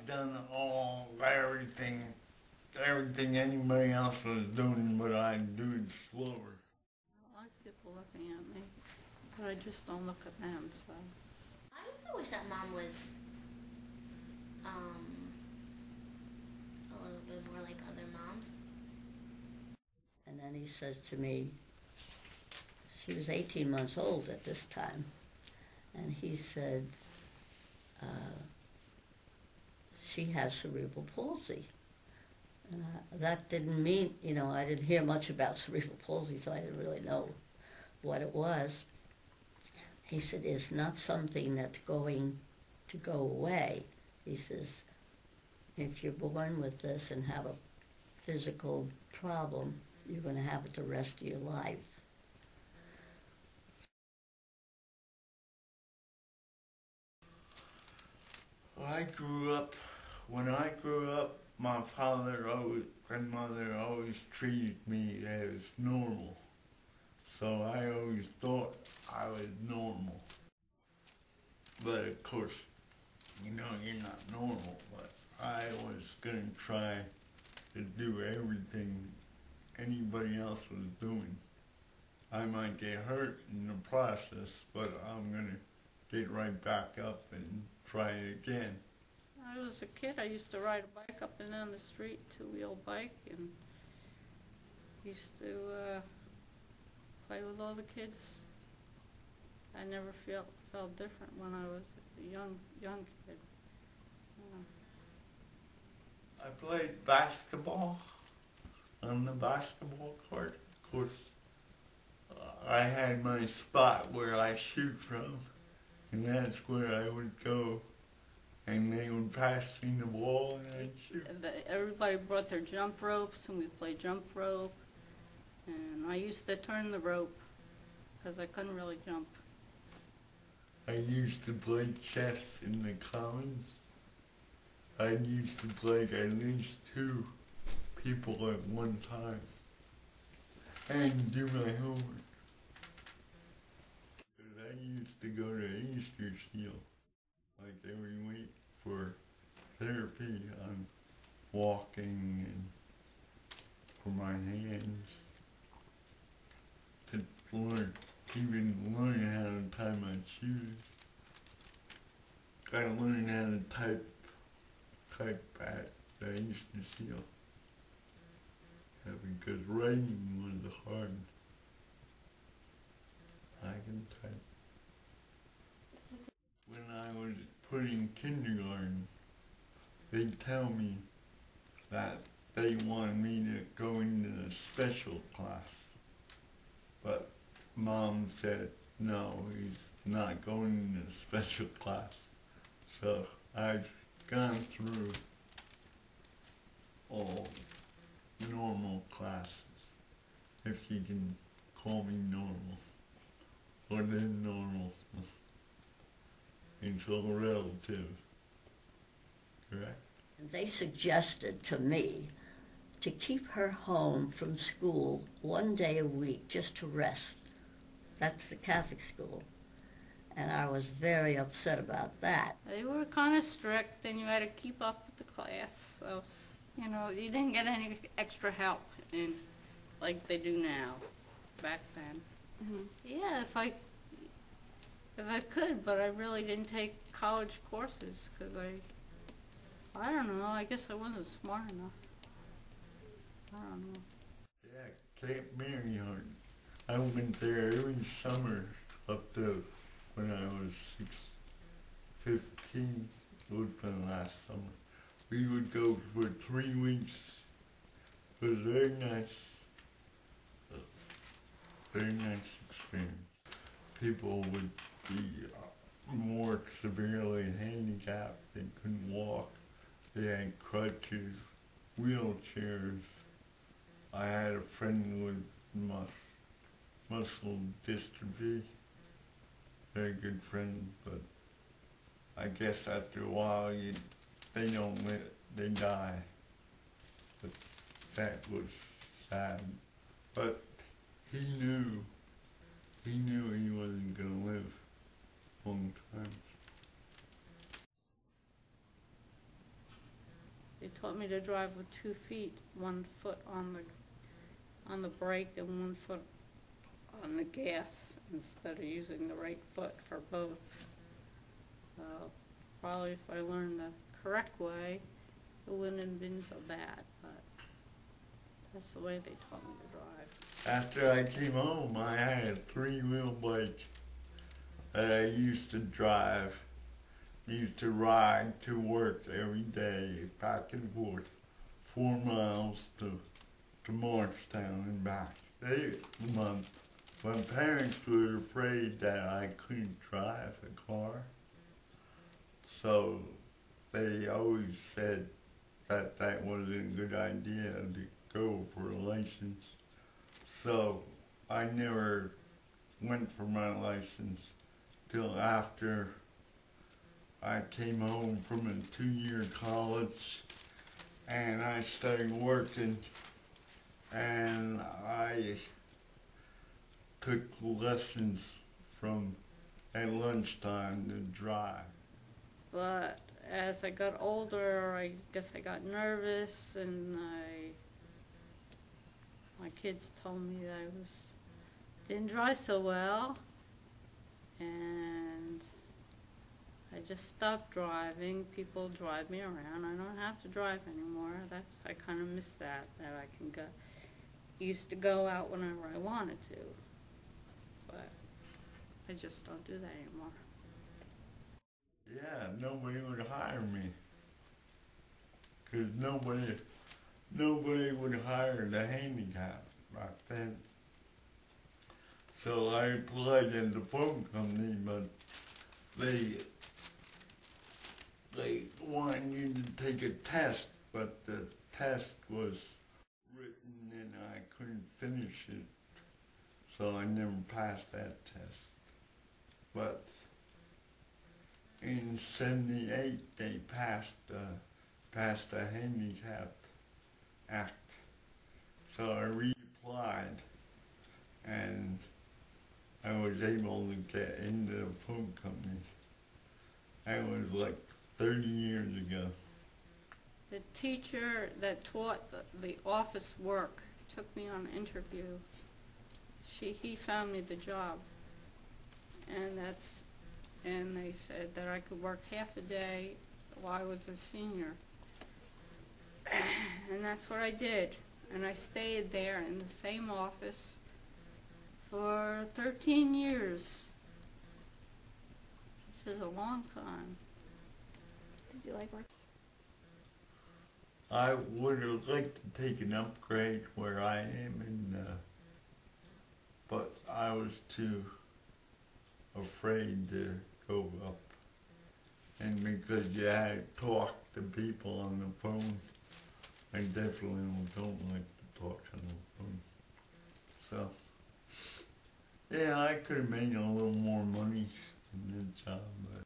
done everything anybody else was doing, but I do it slower. I like people looking at me, but I just don't look at them, so. I used to wish that Mom was a little bit more like other moms. And then he says to me, she was 18 months old at this time, and he said, she has cerebral palsy. And that didn't mean, I didn't hear much about cerebral palsy, so I didn't really know what it was. He said, it's not something that's going to go away. He says, if you're born with this and have a physical problem, you're going to have it the rest of your life. When I grew up, my father and mother always treated me as normal. So I always thought I was normal. But of course, you're not normal. But I was going to try to do everything anybody else was doing. I might get hurt in the process, but I'm going to get right back up and try it again. When I was a kid, I used to ride a bike up and down the street, two-wheel bike, and used to play with all the kids. I never felt different when I was a young kid. I played basketball on the basketball court. Of course, I had my spot where I shoot from, and that's where I would go. And they would pass me the ball and I'd shoot. Everybody brought their jump ropes and we'd play jump rope. And I used to turn the rope because I couldn't really jump. I used to play chess in the commons. I used to play at least 2 people at one time and do my homework. Because I used to go to Easter Seal like every week for therapy on walking and for my hands, to learn how to tie my shoes. Gotta learn how to type at the Easter Seal. Yeah, because writing was hard. I can type. When I was put in kindergarten, they'd tell me that they wanted me to go into a special class. But Mom said, no, he's not going into a special class. So I've gone through all normal classes, if you can call me normal, or then normal. It's all relative, correct? They suggested to me to keep her home from school 1 day a week just to rest. That's the Catholic school. And I was very upset about that. They were kind of strict and you had to keep up with the class. So, you didn't get any extra help like they do now, back then. Mm-hmm. Yeah, if I could, but I really didn't take college courses because I don't know, I guess I wasn't smart enough. I don't know. Yeah, Camp Marion. I went there every summer up to when I was 15. It was my last summer. We would go for 3 weeks. It was very nice. Very nice experience. People would be more severely handicapped. They couldn't walk. They had crutches, wheelchairs. I had a friend with muscle dystrophy. Very good friend, but I guess after a while they don't live, they die. But that was sad. But he knew he wasn't going to live a long time. taught me to drive with 2 feet, 1 foot on the brake and 1 foot on the gas instead of using the right foot for both. Probably if I learned the correct way, it wouldn't have been so bad, but that's the way they taught me to drive. After I came home, I had a 3-wheel bike that I used to drive. Used to ride to work every day, back and forth, 4 miles to Morristown and back. My parents were afraid that I couldn't drive a car, so they always said that that wasn't a good idea to go for a license. So I never went for my license till after I came home from a 2-year college and I started working, and I took lessons at lunchtime to drive. But as I got older, I guess I got nervous, and my kids told me that I didn't drive so well, and I just stopped driving. People drive me around. I don't have to drive anymore. I kind of miss that I can used to go out whenever I wanted to, but I just don't do that anymore. Yeah, nobody would hire me, because nobody would hire the handicapped back then. So I applied at the phone company, but they wanted you to take a test, but the test was written and I couldn't finish it, so I never passed that test. But in '78, they passed the Handicapped Act, so I reapplied, and I was able to get into the phone company. That was like 30 years ago. The teacher that taught the office work took me on an interview. He found me the job, and they said that I could work half a day while I was a senior. And that's what I did. And I stayed there in the same office for 13 years, which is a long time. Did you like work? I would have liked to take an upgrade where I am, but I was too afraid to go up. And because you had to talk to people on the phone, I definitely don't like to talk on the phone. So, yeah, I could have made a little more money in the job, but